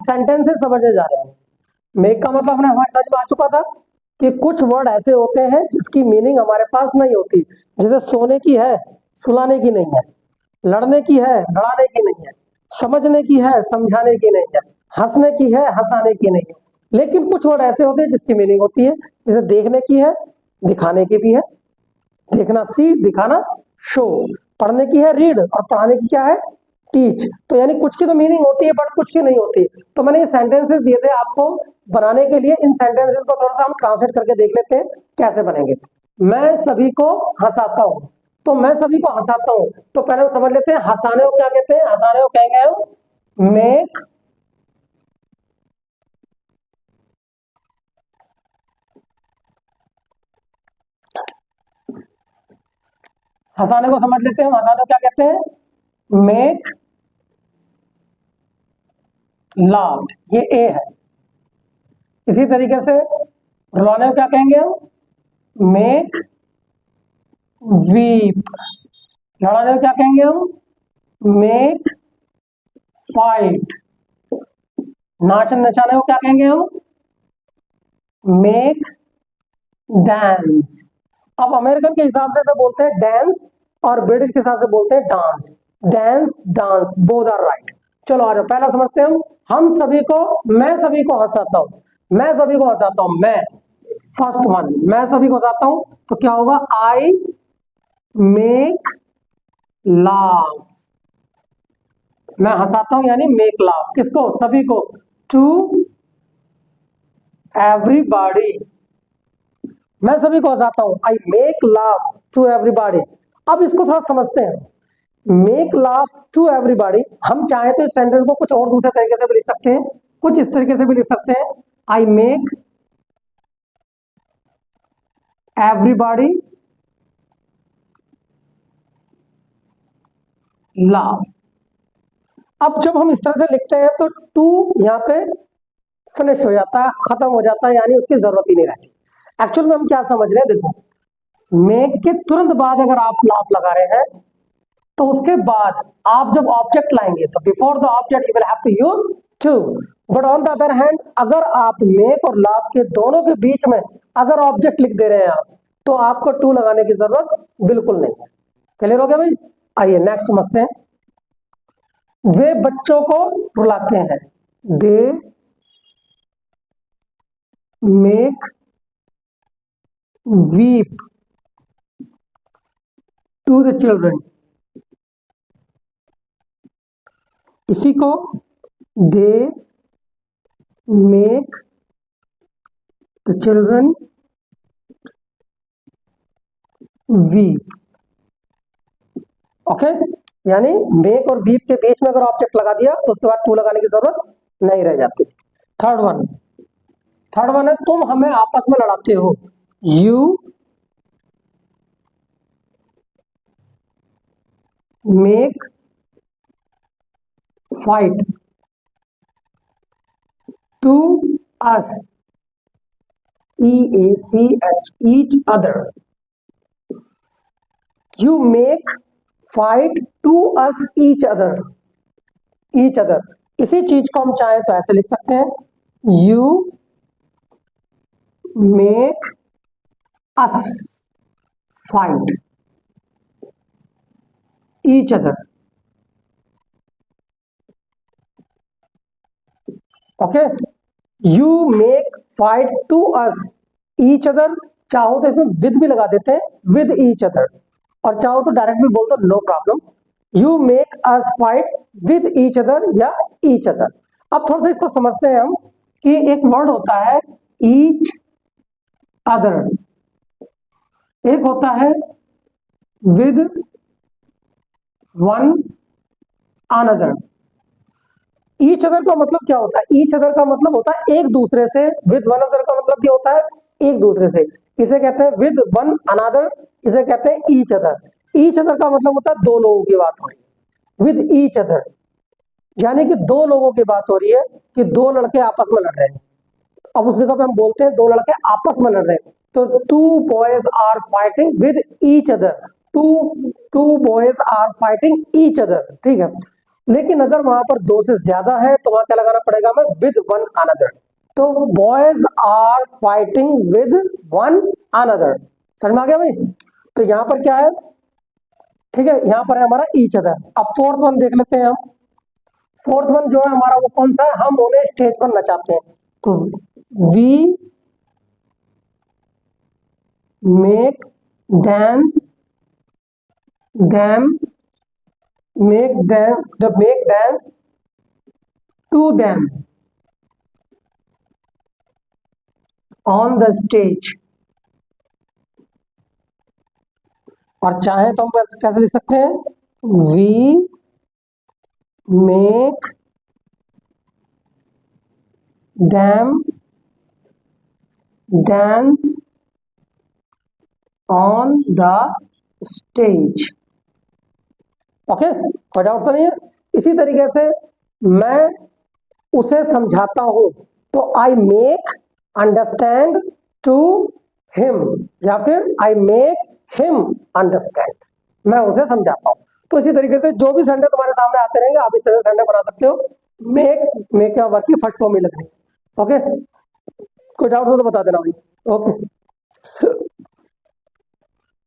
Sentences समझने जा रहे हैं। मेक का मतलब हमने हमारे समझ में आ चुका था कि कुछ वर्ड ऐसे होते हैं जिसकी मीनिंग हमारे पास नहीं होती, जैसे सोने की है, सुलाने की नहीं है, लड़ने की है, लड़ाने की नहीं है, समझने की है, समझाने की नहीं है, हंसने की है, हंसाने की नहीं है। लेकिन कुछ वर्ड ऐसे होते हैं जिसकी मीनिंग होती है, जैसे देखने की है, दिखाने की भी है। देखना सी, दिखाना शो। पढ़ने की है रीड, और पढ़ाने की क्या है टीच। तो यानी कुछ की तो मीनिंग होती है बट कुछ की नहीं होती। तो मैंने ये सेंटेंसेस दिए थे आपको बनाने के लिए। इन सेंटेंसेस को थोड़ा सा हम ट्रांसलेट करके देख लेते हैं कैसे बनेंगे। मैं सभी को हंसाता हूँ, तो मैं सभी को हंसाता हूँ, तो पहले हम समझ लेते हैं हंसाने को क्या कहते हैं। हंसाने को कहेंगे हम मेक हंसाने को समझ लेते हैं। हंसाने को क्या कहते हैं, मेक लाफ, ये ए है। इसी तरीके से रुलाने को क्या कहेंगे हम, मेक वीप। लड़ाने को क्या कहेंगे हम, मेक फाइट। नाचने नचाने को क्या कहेंगे हम, मेक डांस। अब अमेरिकन के हिसाब से तो बोलते हैं डांस, और ब्रिटिश के हिसाब से बोलते हैं dance. Dance dance both are right. चलो आ जाओ, पहला समझते हैं हम सभी को, मैं सभी को हंसाता हूं। मैं सभी को हंसाता हूं, मैं फर्स्ट वन, मैं सभी को हंसाता हूं, तो क्या होगा, आई मेक लाफ। मैं हंसाता हूं यानी मेक लाफ, किसको, सभी को। टू एवरीबॉडी, मैं सभी को हंसाता हूं, I make laugh to everybody. अब इसको थोड़ा समझते हैं। मेक लाफ टू एवरीबॉडी, हम चाहे तो इस सेंटेंस को कुछ और दूसरे तरीके से भी लिख सकते हैं, कुछ इस तरीके से भी लिख सकते हैं, आई मेक एवरीबॉडी लाफ। अब जब हम इस तरह से लिखते हैं तो टू यहां पे फिनिश हो जाता है, खत्म हो जाता है, यानी उसकी जरूरत ही नहीं रहती। एक्चुअल में हम क्या समझ रहे हैं, देखो, मेक के तुरंत बाद अगर आप लाफ लगा रहे हैं तो उसके बाद आप जब ऑब्जेक्ट लाएंगे तो before the object you will have to use to. But on the other hand अगर आप मेक और लाफ के दोनों के बीच में अगर ऑब्जेक्ट लिख दे रहे हैं आप, तो आपको टू लगाने की जरूरत बिल्कुल नहीं है। क्लियर हो गया भाई? आइए नेक्स्ट समझते हैं। वे बच्चों को रुलाते हैं, they make weep to the children. इसी को they make the children weep. Okay, यानी मेक और वीप के बीच में अगर ऑब्जेक्ट लगा दिया तो उसके बाद टू लगाने की जरूरत नहीं रह जाती। थर्ड वन है तुम हमें आपस में लड़ाते हो, you make fight to us, EACH, each other. You make fight to us each other. इसी चीज को हम चाहें तो ऐसे लिख सकते हैं, you make us fight each other. Okay, you make fight to us each other. चाहो तो इसमें विद भी लगा देते हैं, विद ईच अदर, और चाहो तो डायरेक्ट भी बोल दो, no problem. You make us fight with each other या ईच अदर। अब थोड़ा सा इसको समझते हैं हम कि एक वर्ड होता है ईच अदर, एक होता है with one another. Each other का मतलब क्या होता है, ईच अदर का मतलब होता है एक दूसरे से। विद वन अदर का मतलब क्या होता है, एक दूसरे से। इसे कहते हैं विद वन अनदर, इसे कहते हैं ईच अदर। ईच अदर का मतलब होता है दो लोगों की बात हो रही है। विद ईच अदर यानी कि दो लोगों की बात हो रही है कि दो लड़के आपस में लड़ रहे हैं। अब उस जगह पे हम बोलते हैं दो लड़के आपस में लड़ रहे हैं, तो two boys are fighting with each other. Two boys are fighting each other, ठीक है। लेकिन अगर वहां पर दो से ज्यादा है तो वहां क्या लगाना पड़ेगा हमें, विद वन अनदर। तो boys are fighting with one another, समझ में आ गया भाई। तो यहां पर क्या है, ठीक है, यहां पर है हमारा ईच अदर। अब फोर्थ वन देख लेते हैं हम। फोर्थ वन जो है हमारा वो कौन सा है, हम उन्हें स्टेज पर नचाते हैं। तो we make dance them make dance to them on the stage। और चाहे तो हम कैसे लिख सकते हैं, we make them dance on the stage। Okay, कोई डाउट तो नहीं है। इसी तरीके से मैं उसे समझाता हूं, तो I make understand to him, या फिर आई मेक हिम अंडरस्टैंड, मैं उसे समझाता हूं। तो इसी तरीके से जो भी संडे तुम्हारे सामने आते रहेंगे आप इस तरह से संडे बना सकते हो। मेक या वर्क की फर्स्ट फॉर्म ही लगनी। ओके, कोई डाउट हो तो बता देना भाई। ओके।